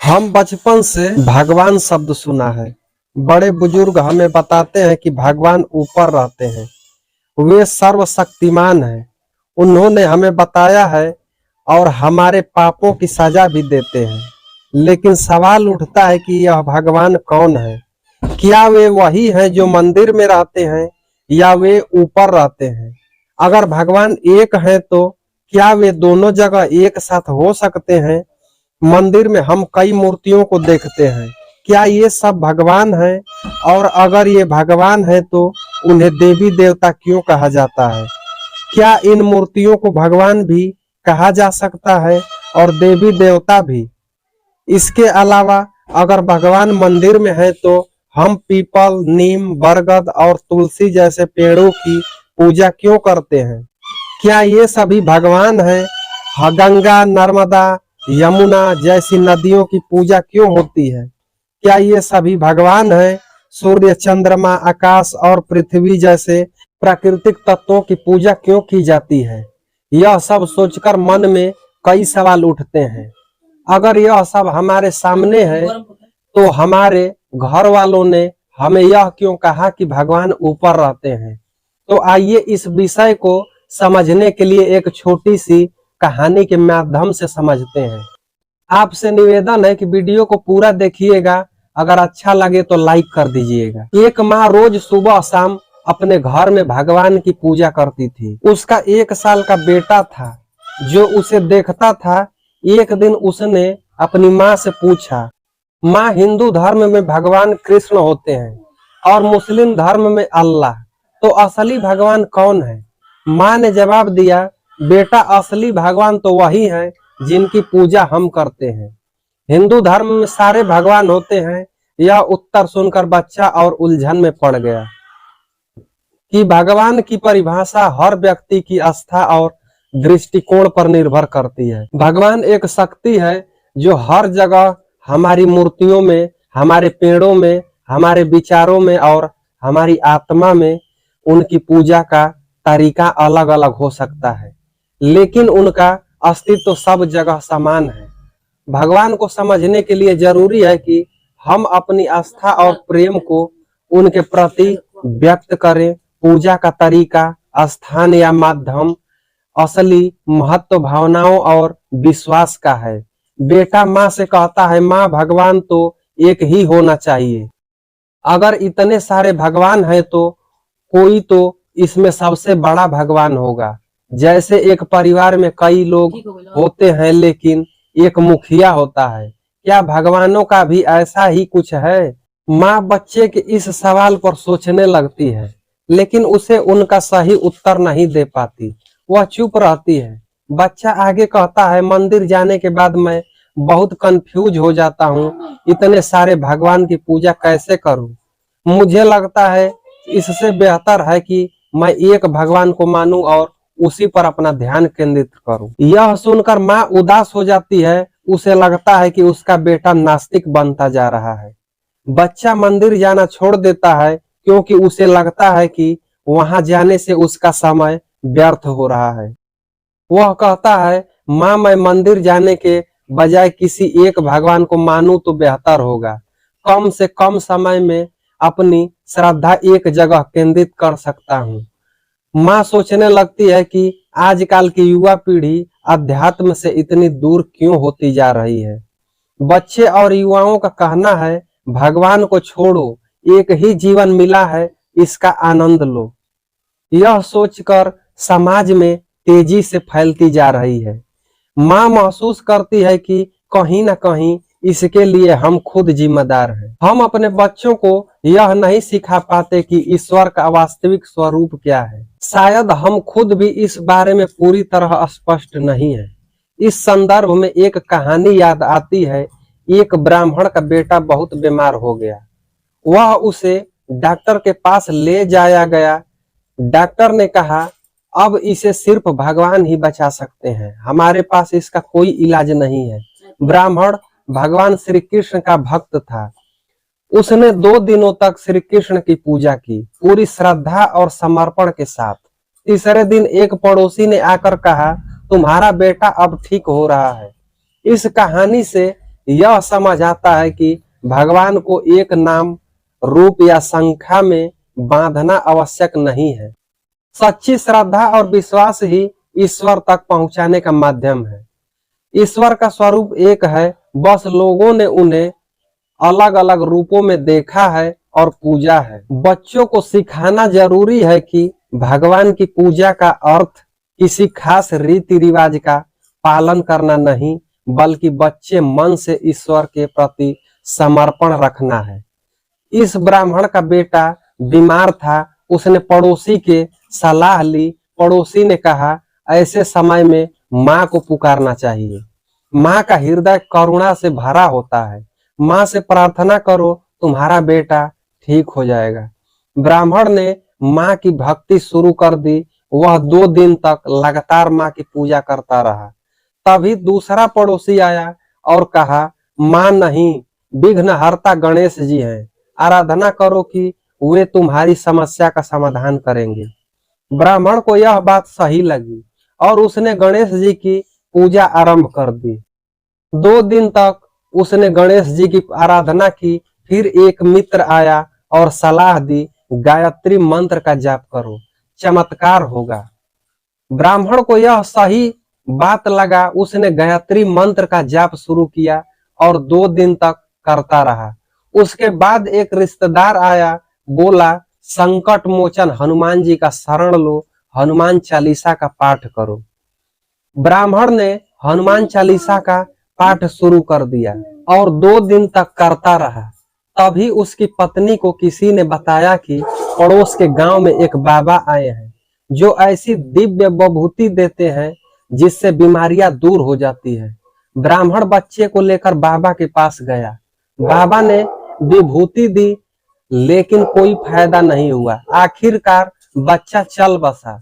हम बचपन से भगवान शब्द सुना है। बड़े बुजुर्ग हमें बताते हैं कि भगवान ऊपर रहते हैं, वे सर्वशक्तिमान हैं। उन्होंने हमें बताया है और हमारे पापों की सजा भी देते हैं। लेकिन सवाल उठता है कि यह भगवान कौन है? क्या वे वही हैं जो मंदिर में रहते हैं या वे ऊपर रहते हैं? अगर भगवान एक है तो क्या वे दोनों जगह एक साथ हो सकते हैं? मंदिर में हम कई मूर्तियों को देखते हैं, क्या ये सब भगवान हैं? और अगर ये भगवान है तो उन्हें देवी देवता क्यों कहा जाता है? क्या इन मूर्तियों को भगवान भी कहा जा सकता है और देवी देवता भी? इसके अलावा अगर भगवान मंदिर में है तो हम पीपल, नीम, बरगद और तुलसी जैसे पेड़ों की पूजा क्यों करते हैं? क्या ये सभी भगवान हैं? गंगा, नर्मदा, यमुना जैसी नदियों की पूजा क्यों होती है? क्या ये सभी भगवान हैं? सूर्य, चंद्रमा, आकाश और पृथ्वी जैसे प्राकृतिक तत्वों की पूजा क्यों की जाती है? यह सब सोचकर मन में कई सवाल उठते हैं। अगर यह सब हमारे सामने है तो हमारे घर वालों ने हमें यह क्यों कहा कि भगवान ऊपर रहते हैं? तो आइए इस विषय को समझने के लिए एक छोटी सी कहानी के माध्यम से समझते हैं। आपसे निवेदन है कि वीडियो को पूरा देखिएगा, अगर अच्छा लगे तो लाइक कर दीजिएगा। एक माँ रोज सुबह शाम अपने घर में भगवान की पूजा करती थी। उसका 1 साल का बेटा था जो उसे देखता था। एक दिन उसने अपनी माँ से पूछा, माँ, हिंदू धर्म में भगवान कृष्ण होते हैं और मुस्लिम धर्म में अल्लाह, तो असली भगवान कौन है? माँ ने जवाब दिया, बेटा, असली भगवान तो वही है जिनकी पूजा हम करते हैं। हिंदू धर्म में सारे भगवान होते हैं। यह उत्तर सुनकर बच्चा और उलझन में पड़ गया कि भगवान की परिभाषा हर व्यक्ति की आस्था और दृष्टिकोण पर निर्भर करती है। भगवान एक शक्ति है जो हर जगह हमारी मूर्तियों में, हमारे पेड़ों में, हमारे विचारों में और हमारी आत्मा में। उनकी पूजा का तरीका अलग अलग हो सकता है, लेकिन उनका अस्तित्व सब जगह समान है। भगवान को समझने के लिए जरूरी है कि हम अपनी आस्था और प्रेम को उनके प्रति व्यक्त करें। पूजा का तरीका, स्थान या माध्यम, असली महत्व भावनाओं और विश्वास का है। बेटा माँ से कहता है, माँ, भगवान तो एक ही होना चाहिए। अगर इतने सारे भगवान हैं तो कोई तो इसमें सबसे बड़ा भगवान होगा। जैसे एक परिवार में कई लोग होते हैं लेकिन एक मुखिया होता है, क्या भगवानों का भी ऐसा ही कुछ है? माँ बच्चे के इस सवाल पर सोचने लगती है, लेकिन उसे उनका सही उत्तर नहीं दे पाती। वह चुप रहती है। बच्चा आगे कहता है, मंदिर जाने के बाद मैं बहुत कंफ्यूज हो जाता हूँ। इतने सारे भगवान की पूजा कैसे करूँ? मुझे लगता है इससे बेहतर है कि मैं एक भगवान को मानूं और उसी पर अपना ध्यान केंद्रित करूं। यह सुनकर माँ उदास हो जाती है। उसे लगता है कि उसका बेटा नास्तिक बनता जा रहा है। बच्चा मंदिर जाना छोड़ देता है क्योंकि उसे लगता है कि वहां जाने से उसका समय व्यर्थ हो रहा है। वह कहता है, माँ, मैं मंदिर जाने के बजाय किसी एक भगवान को मानूं तो बेहतर होगा। कम से कम समय में अपनी श्रद्धा एक जगह केंद्रित कर सकता हूँ। माँ सोचने लगती है कि आजकल की युवा पीढ़ी अध्यात्म से इतनी दूर क्यों होती जा रही है। बच्चे और युवाओं का कहना है, भगवान को छोड़ो, एक ही जीवन मिला है, इसका आनंद लो। यह सोचकर समाज में तेजी से फैलती जा रही है। माँ महसूस करती है कि कहीं ना कहीं इसके लिए हम खुद जिम्मेदार हैं। हम अपने बच्चों को यह नहीं सिखा पाते कि ईश्वर का वास्तविक स्वरूप क्या है। शायद हम खुद भी इस बारे में पूरी तरह स्पष्ट नहीं है। इस संदर्भ में एक कहानी याद आती है। एक ब्राह्मण का बेटा बहुत बीमार हो गया। वह उसे डॉक्टर के पास ले जाया गया। डॉक्टर ने कहा, अब इसे सिर्फ भगवान ही बचा सकते हैं, हमारे पास इसका कोई इलाज नहीं है। ब्राह्मण भगवान श्री कृष्ण का भक्त था। उसने 2 दिनों तक श्री कृष्ण की पूजा की, पूरी श्रद्धा और समर्पण के साथ। तीसरे दिन एक पड़ोसी ने आकर कहा, तुम्हारा बेटा अब ठीक हो रहा है। इस कहानी से यह समझ आता है कि भगवान को एक नाम, रूप या संख्या में बांधना आवश्यक नहीं है। सच्ची श्रद्धा और विश्वास ही ईश्वर तक पहुंचाने का माध्यम है। ईश्वर का स्वरूप एक है, बस लोगों ने उन्हें अलग अलग रूपों में देखा है और पूजा है। बच्चों को सिखाना जरूरी है कि भगवान की पूजा का अर्थ किसी खास रीति रिवाज का पालन करना नहीं, बल्कि बच्चे मन से ईश्वर के प्रति समर्पण रखना है। इस ब्राह्मण का बेटा बीमार था, उसने पड़ोसी के सलाह ली। पड़ोसी ने कहा, ऐसे समय में माँ को पुकारना चाहिए। माँ का हृदय करुणा से भरा होता है। माँ से प्रार्थना करो, तुम्हारा बेटा ठीक हो जाएगा। ब्राह्मण ने माँ की भक्ति शुरू कर दी। वह 2 दिन तक लगातार माँ की पूजा करता रहा। तभी दूसरा पड़ोसी आया और कहा, माँ नहीं, विघ्नहर्ता गणेश जी हैं, आराधना करो कि वे तुम्हारी समस्या का समाधान करेंगे। ब्राह्मण को यह बात सही लगी और उसने गणेश जी की पूजा आरंभ कर दी। 2 दिन तक उसने गणेश जी की आराधना की। फिर एक मित्र आया और सलाह दी, गायत्री मंत्र का जाप करो, चमत्कार होगा। ब्राह्मण को यह सही बात लगा। उसने गायत्री मंत्र का जाप शुरू किया और 2 दिन तक करता रहा। उसके बाद एक रिश्तेदार आया, बोला, संकट मोचन हनुमान जी का शरण लो, हनुमान चालीसा का पाठ करो। ब्राह्मण ने हनुमान चालीसा का पाठ शुरू कर दिया और 2 दिन तक करता रहा। तभी उसकी पत्नी को किसी ने बताया कि पड़ोस के गांव में एक बाबा आए हैं जो ऐसी दिव्य विभूति देते हैं जिससे बीमारियां दूर हो जाती है। ब्राह्मण बच्चे को लेकर बाबा के पास गया। बाबा ने विभूति दी, लेकिन कोई फायदा नहीं हुआ। आखिरकार बच्चा चल बसा।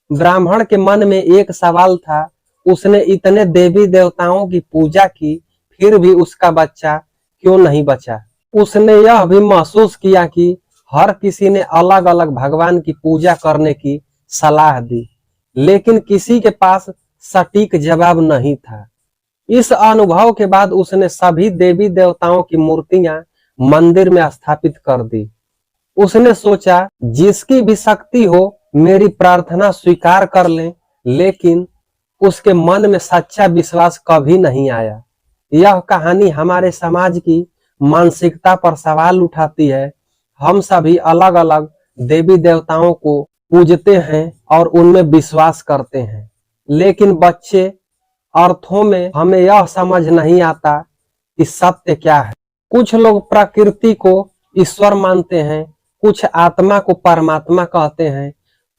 ब्राह्मण के मन में एक सवाल था, उसने इतने देवी देवताओं की पूजा की, फिर भी उसका बच्चा क्यों नहीं बचा। उसने यह भी महसूस किया कि हर किसी ने अलग अलग भगवान की पूजा करने की सलाह दी, लेकिन किसी के पास सटीक जवाब नहीं था। इस अनुभव के बाद उसने सभी देवी देवताओं की मूर्तियां मंदिर में स्थापित कर दी। उसने सोचा, जिसकी भी शक्ति हो मेरी प्रार्थना स्वीकार कर ले, लेकिन उसके मन में सच्चा विश्वास कभी नहीं आया। यह कहानी हमारे समाज की मानसिकता पर सवाल उठाती है। हम सभी अलग अलग देवी देवताओं को पूजते हैं और उनमें विश्वास करते हैं, लेकिन बच्चे अर्थों में हमें यह समझ नहीं आता कि सत्य क्या है। कुछ लोग प्रकृति को ईश्वर मानते हैं, कुछ आत्मा को परमात्मा कहते हैं,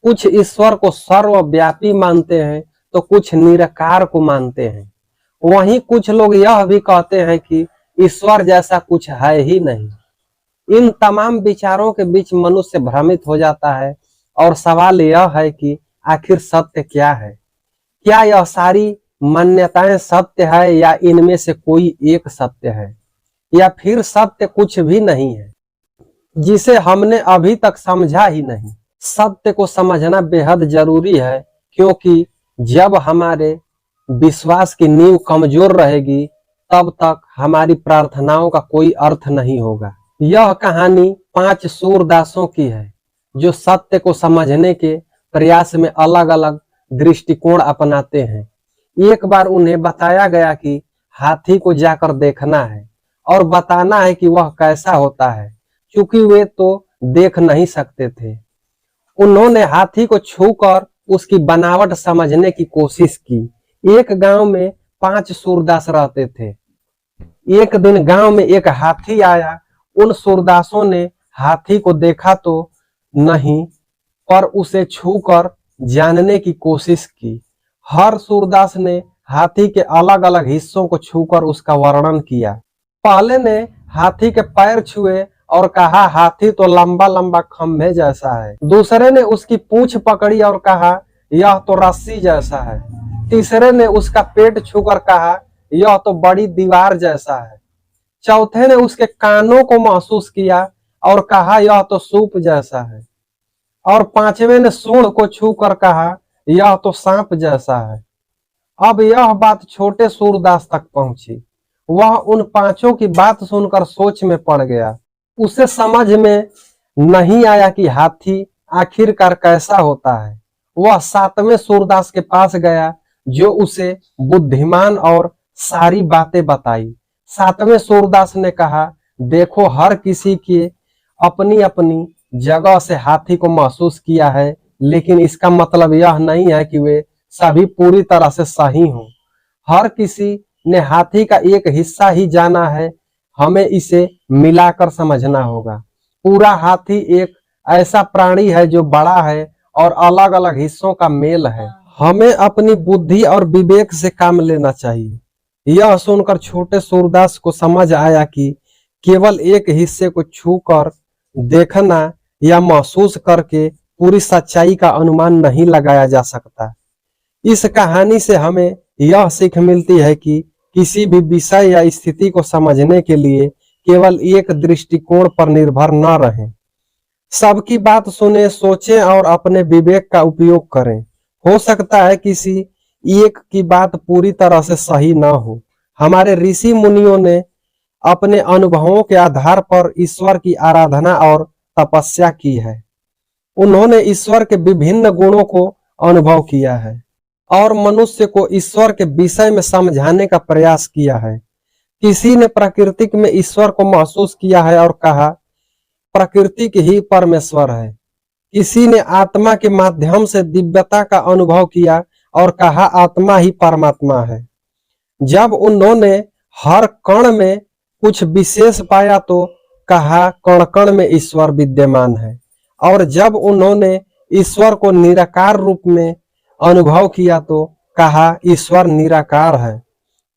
कुछ ईश्वर को सर्वव्यापी मानते हैं, तो कुछ निराकार को मानते हैं। वहीं कुछ लोग यह भी कहते हैं कि ईश्वर जैसा कुछ है ही नहीं। इन तमाम विचारों के बीच मनुष्य भ्रमित हो जाता है और सवाल यह है कि आखिर सत्य क्या है। क्या यह सारी मान्यताएं सत्य है या इनमें से कोई एक सत्य है, या फिर सत्य कुछ भी नहीं है जिसे हमने अभी तक समझा ही नहीं। सत्य को समझना बेहद जरूरी है, क्योंकि जब हमारे विश्वास की नींव कमजोर रहेगी तब तक हमारी प्रार्थनाओं का कोई अर्थ नहीं होगा। यह कहानी 5 सूरदासों की है जो सत्य को समझने के प्रयास में अलग अलग दृष्टिकोण अपनाते हैं। एक बार उन्हें बताया गया कि हाथी को जाकर देखना है और बताना है कि वह कैसा होता है, क्योंकि वे तो देख नहीं सकते थे। उन्होंने हाथी को छूकर उसकी बनावट समझने की कोशिश की। एक गांव में 5 सूरदास रहते थे। एक दिन गांव में एक हाथी आया। उन सूरदासों ने हाथी को देखा तो नहीं, पर उसे छूकर जानने की कोशिश की। हर सूरदास ने हाथी के अलग अलग हिस्सों को छूकर उसका वर्णन किया। पहले ने हाथी के पैर छुए और कहा, हाथी तो लंबा लंबा खंभे जैसा है। दूसरे ने उसकी पूंछ पकड़ी और कहा, यह तो रस्सी जैसा है। तीसरे ने उसका पेट छूकर कहा, यह तो बड़ी दीवार जैसा है। चौथे ने उसके कानों को महसूस किया और कहा, यह तो सूप जैसा है। और 5वें ने सूंड को छूकर कहा, यह तो सांप जैसा है। अब यह बात छोटे सूरदास तक पहुंची। वह उन पांचों की बात सुनकर सोच में पड़ गया। उसे समझ में नहीं आया कि हाथी आखिरकार कैसा होता है। वह सातवें सूरदास के पास गया, जो उसे बुद्धिमान और सारी बातें बताई। सातवें सूरदास ने कहा, देखो, हर किसी की अपनी अपनी जगह से हाथी को महसूस किया है, लेकिन इसका मतलब यह नहीं है कि वे सभी पूरी तरह से सही हों। हर किसी ने हाथी का एक हिस्सा ही जाना है, हमें इसे मिलाकर समझना होगा। पूरा हाथी एक ऐसा प्राणी है जो बड़ा है और अलग अलग हिस्सों का मेल है। हमें अपनी बुद्धि और विवेक से काम लेना चाहिए। यह सुनकर छोटे सूरदास को समझ आया कि केवल एक हिस्से को छूकर देखना या महसूस करके पूरी सच्चाई का अनुमान नहीं लगाया जा सकता। इस कहानी से हमें यह सीख मिलती है कि किसी भी विषय या स्थिति को समझने के लिए केवल एक दृष्टिकोण पर निर्भर न रहें। सबकी बात सुने, सोचें और अपने विवेक का उपयोग करें। हो सकता है किसी एक की बात पूरी तरह से सही न हो। हमारे ऋषि मुनियों ने अपने अनुभवों के आधार पर ईश्वर की आराधना और तपस्या की है। उन्होंने ईश्वर के विभिन्न गुणों को अनुभव किया है और मनुष्य को ईश्वर के विषय में समझाने का प्रयास किया है। किसी ने प्रकृति में ईश्वर को महसूस किया है और कहा, प्रकृति ही परमेश्वर है। किसी ने आत्मा के माध्यम से दिव्यता का अनुभव किया और कहा, आत्मा ही परमात्मा है। जब उन्होंने हर कण में कुछ विशेष पाया तो कहा, कण कण में ईश्वर विद्यमान है। और जब उन्होंने ईश्वर को निराकार रूप में अनुभव किया तो कहा, ईश्वर निराकार है।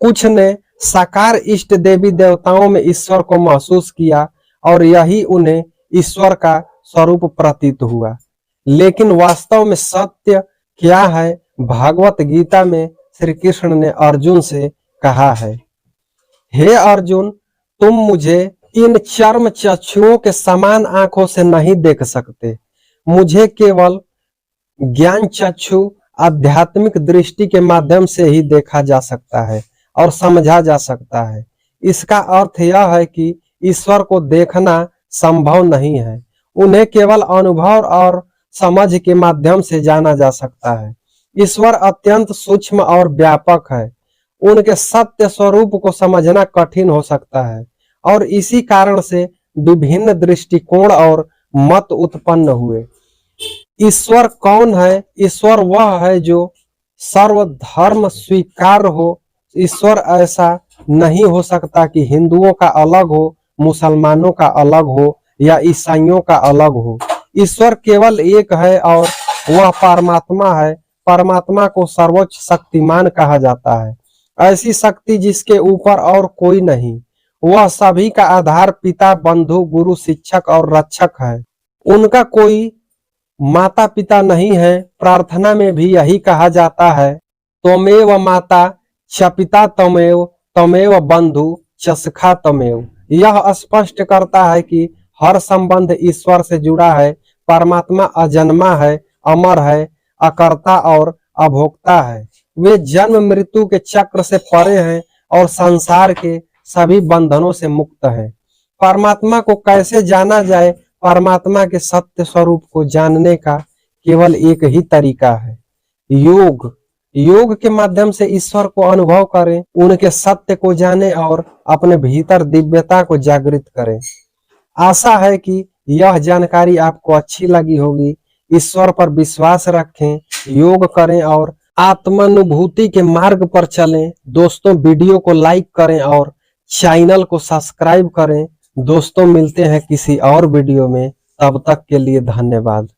कुछ ने साकार इष्ट देवी देवताओं में ईश्वर को महसूस किया और यही उन्हें ईश्वर का स्वरूप प्रतीत हुआ। लेकिन वास्तव में सत्य क्या है? भागवत गीता में श्री कृष्ण ने अर्जुन से कहा है, हे अर्जुन, तुम मुझे इन चर्म चक्षुओं के समान आंखों से नहीं देख सकते। मुझे केवल ज्ञान चक्षु आध्यात्मिक दृष्टि के माध्यम से ही देखा जा सकता है और समझा जा सकता है। इसका अर्थ यह है कि ईश्वर को देखना संभव नहीं है। उन्हें केवल अनुभव और समझ के माध्यम से जाना जा सकता है। ईश्वर अत्यंत सूक्ष्म और व्यापक है। उनके सत्य स्वरूप को समझना कठिन हो सकता है और इसी कारण से विभिन्न दृष्टिकोण और मत उत्पन्न हुए। ईश्वर कौन है? ईश्वर वह है जो सर्वधर्म स्वीकार हो। ईश्वर ऐसा नहीं हो सकता कि हिंदुओं का अलग हो, मुसलमानों का अलग हो या ईसाइयों का अलग हो। ईश्वर केवल एक है और वह परमात्मा है। परमात्मा को सर्वोच्च शक्तिमान कहा जाता है, ऐसी शक्ति जिसके ऊपर और कोई नहीं। वह सभी का आधार, पिता, बंधु, गुरु, शिक्षक और रक्षक है। उनका कोई माता पिता नहीं है। प्रार्थना में भी यही कहा जाता है, त्वमेव माता च पिता त्वमेव, त्वमेव बंधु च सखा त्वमेव। यह स्पष्ट करता है कि हर संबंध ईश्वर से जुड़ा है। परमात्मा अजन्मा है, अमर है, अकर्ता और अभोक्ता है। वे जन्म मृत्यु के चक्र से परे हैं और संसार के सभी बंधनों से मुक्त हैं। परमात्मा को कैसे जाना जाए? परमात्मा के सत्य स्वरूप को जानने का केवल एक ही तरीका है, योग। योग के माध्यम से ईश्वर को अनुभव करें, उनके सत्य को जानें और अपने भीतर दिव्यता को जागृत करें। आशा है कि यह जानकारी आपको अच्छी लगी होगी। ईश्वर पर विश्वास रखें, योग करें और आत्मानुभूति के मार्ग पर चलें। दोस्तों, वीडियो को लाइक करें और चैनल को सब्सक्राइब करें। दोस्तों, मिलते हैं किसी और वीडियो में। तब तक के लिए धन्यवाद।